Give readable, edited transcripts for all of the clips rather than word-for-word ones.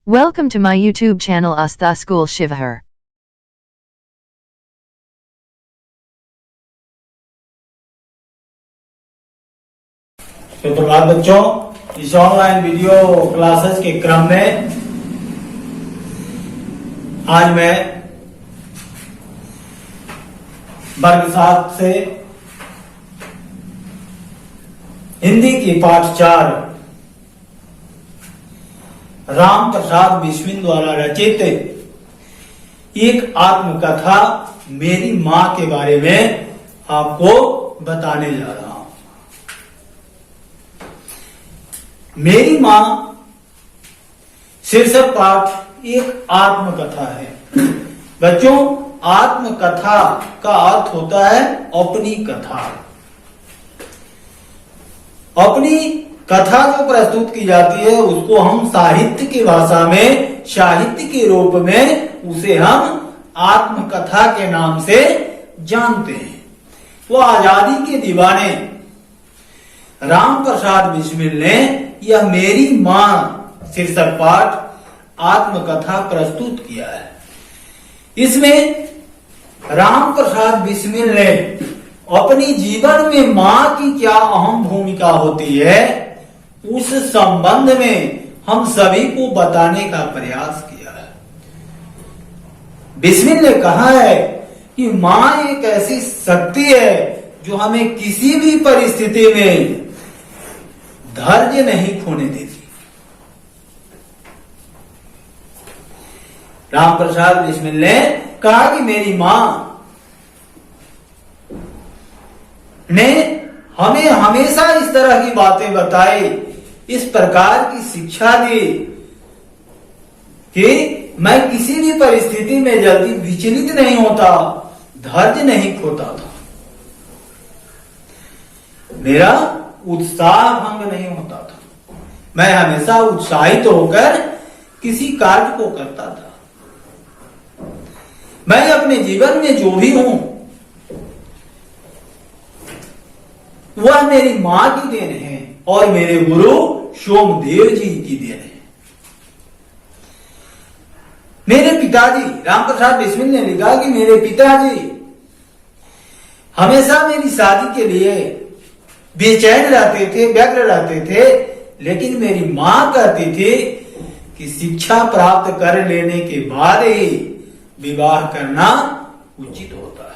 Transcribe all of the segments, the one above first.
Welcome to my YouTube channel Astha School Shivahar. सुप्रभात बच्चों, इस ऑनलाइन वीडियो क्लासेस के क्रम में आज मैं वर्ग 7 से हिंदी की पाठ 4 राम प्रसाद बिस्मिल द्वारा रचित एक आत्मकथा मेरी मां के बारे में आपको बताने जा रहा हूं। मेरी मां शीर्षक पाठ एक आत्मकथा है। बच्चों, आत्मकथा का अर्थ होता है अपनी कथा। अपनी कथा जो प्रस्तुत की जाती है उसको हम साहित्य की भाषा में, साहित्य के रूप में उसे हम आत्मकथा के नाम से जानते हैं। तो आजादी के दीवाने राम प्रसाद बिस्मिल ने यह मेरी मां शीर्षक पाठ आत्मकथा प्रस्तुत किया है। इसमें राम प्रसाद बिस्मिल ने अपनी जीवन में मां की क्या अहम भूमिका होती है उस संबंध में हम सभी को बताने का प्रयास किया है। बिस्मिल ने कहा है कि मां एक ऐसी शक्ति है जो हमें किसी भी परिस्थिति में धैर्य नहीं खोने देती। राम प्रसाद बिस्मिल ने कहा कि मेरी मां ने हमें हमेशा इस तरह की बातें बताई, इस प्रकार की शिक्षा दी कि मैं किसी भी परिस्थिति में जल्दी विचलित नहीं होता, धैर्य नहीं खोता था, मेरा उत्साह भंग नहीं होता था, मैं हमेशा उत्साहित होकर किसी कार्य को करता था। मैं अपने जीवन में जो भी हूं वह मेरी मां की देन है और मेरे गुरु सोमदेव जी की देन है। मेरे पिताजी, राम प्रसाद बिस्मिल ने लिखा कि मेरे पिताजी हमेशा मेरी शादी के लिए बेचैन रहते थे, व्यग्र रहते थे, लेकिन मेरी मां कहती थी कि शिक्षा प्राप्त कर लेने के बाद ही विवाह करना उचित होता है।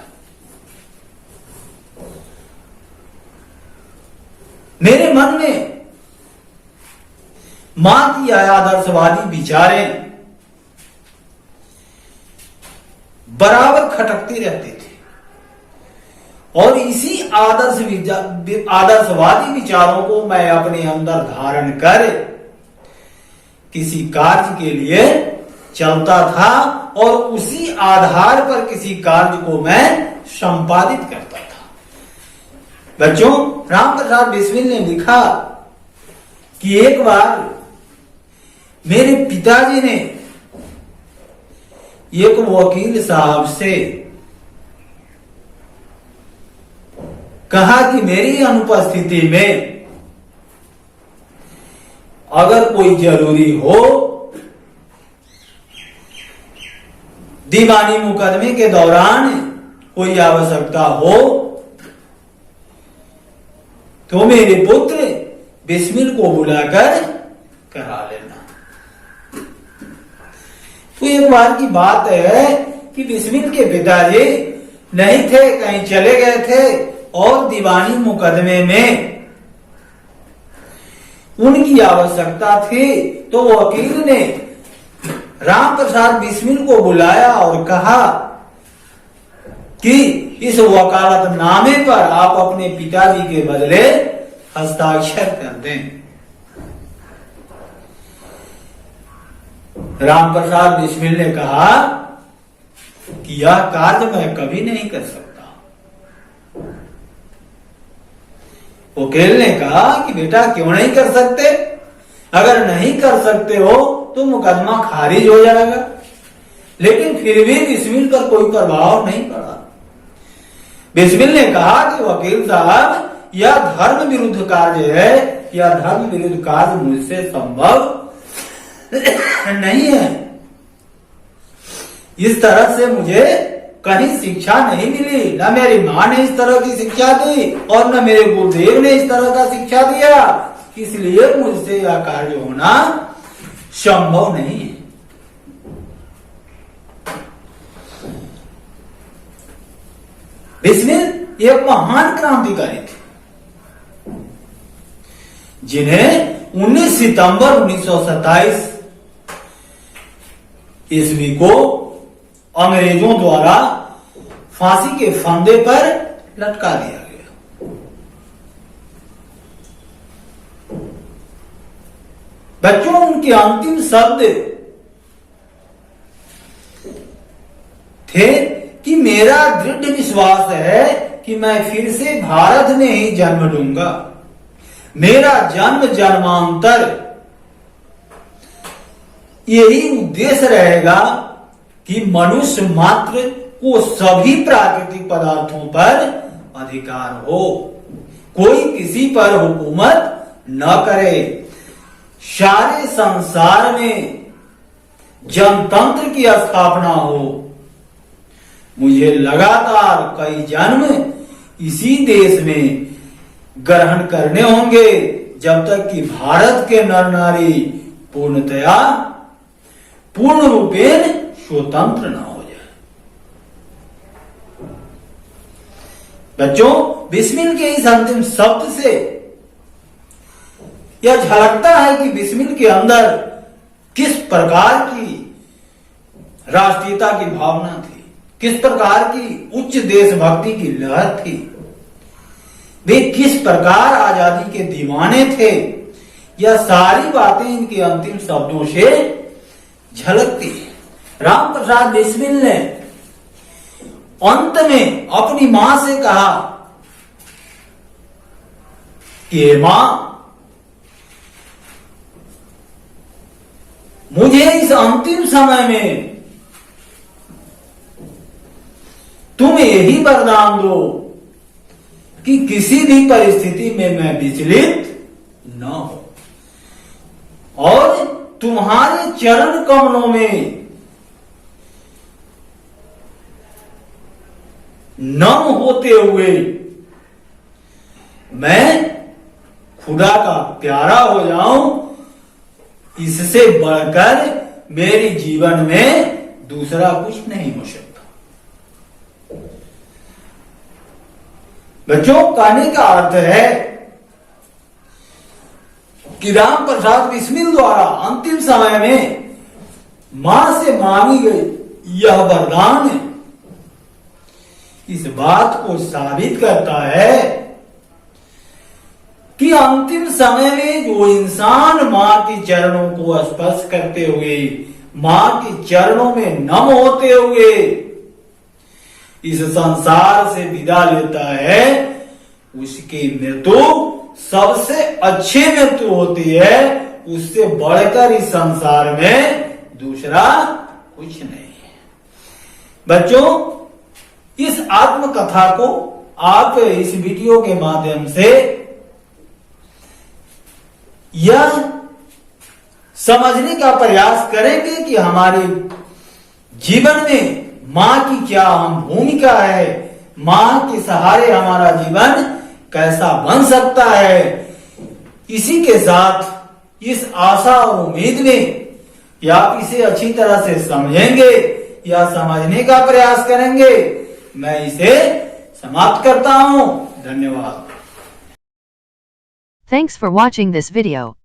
मेरे मन में मां की आदर्शवादी विचारें बराबर खटकते रहते थे और इसी आदर्शवादी विचारों को मैं अपने अंदर धारण कर किसी कार्य के लिए चलता था और उसी आधार पर किसी कार्य को मैं संपादित करता था। बच्चों, राम प्रसाद बिस्मिल ने लिखा कि एक बार मेरे पिताजी ने एक वकील साहब से कहा कि मेरी अनुपस्थिति में अगर कोई जरूरी हो, दीवानी मुकदमे के दौरान कोई आवश्यकता हो, तो मेरे पुत्र बिस्मिल को बुलाकर करा लेना। तो एक बार की बात है कि बिस्मिल के पिताजी नहीं थे, कहीं चले गए थे और दीवानी मुकदमे में उनकी आवश्यकता थी। तो वकील ने राम प्रसाद बिस्मिल को बुलाया और कहा कि इस वकालतनामे पर आप अपने पिताजी के बदले हस्ताक्षर कर दें। राम प्रसाद बिस्मिल ने कहा कि यह कार्य मैं कभी नहीं कर सकता। वकील ने कहा कि बेटा क्यों नहीं कर सकते? अगर नहीं कर सकते हो तो मुकदमा खारिज हो जाएगा। लेकिन फिर भी बिस्मिल पर कोई प्रभाव नहीं पड़ा। बिस्मिल ने कहा कि वकील साहब, यह धर्म विरुद्ध कार्य है, यह धर्म विरुद्ध कार्य मुझसे संभव नहीं है। इस तरह से मुझे कहीं शिक्षा नहीं मिली, न मेरी माँ ने इस तरह की शिक्षा दी और न मेरे गुरुदेव ने इस तरह का शिक्षा दिया, इसलिए मुझसे यह कार्य होना संभव नहीं है। बिस्मिल एक महान क्रांतिकारी थे, जिन्हें 19 सितंबर 1927 ईस्वी को अंग्रेजों द्वारा फांसी के फंदे पर लटका दिया गया। बच्चों, उनके अंतिम शब्द थे कि मेरा दृढ़ विश्वास है कि मैं फिर से भारत में ही जन्म लूंगा। मेरा जन्म जन्मांतर यही उद्देश्य रहेगा कि मनुष्य मात्र को सभी प्राकृतिक पदार्थों पर अधिकार हो, कोई किसी पर हुकूमत न करे, सारे संसार में जनतंत्र की स्थापना हो। मुझे लगातार कई जन्म इसी देश में ग्रहण करने होंगे जब तक कि भारत के नर नारी पूर्णतया पूर्ण रूपेण स्वतंत्र न हो जाए। बच्चों, बिस्मिल के इस अंतिम शब्द से यह झलकता है कि बिस्मिल के अंदर किस प्रकार की राष्ट्रीयता की भावना थी, किस प्रकार की उच्च देशभक्ति की लहर थी, वे किस प्रकार आजादी के दीवाने थे। यह सारी बातें इनके अंतिम शब्दों से झलकती है। राम प्रसाद बिस्मिल ने अंत में अपनी मां से कहा कि मां, मुझे इस अंतिम समय में तुम यही वरदान दो कि किसी भी परिस्थिति में मैं विचलित न हो और तुम्हारे चरण कमलों में नम होते हुए मैं खुदा का प्यारा हो जाऊं। इससे बढ़कर मेरे जीवन में दूसरा कुछ नहीं हो सकता। बच्चों, कहने का अर्थ है कि राम प्रसाद बिस्मिल द्वारा अंतिम समय में मां से मांगी गई यह वरदान इस बात को साबित करता है कि अंतिम समय में जो इंसान मां के चरणों को स्पर्श करते हुए, मां के चरणों में नम होते हुए इस संसार से विदा लेता है, उसकी मृत्यु सबसे अच्छी मृत्यु होती है। उससे बढ़कर इस संसार में दूसरा कुछ नहीं है। बच्चों, इस आत्मकथा को आप इस वीडियो के माध्यम से यह समझने का प्रयास करेंगे कि हमारे जीवन में मां की क्या अहम भूमिका है, मां के सहारे हमारा जीवन कैसा बन सकता है। इसी के साथ इस आशा और उम्मीद में कि आप इसे अच्छी तरह से समझेंगे या समझने का प्रयास करेंगे, मैं इसे समाप्त करता हूं। धन्यवाद। Thanks for watching this video.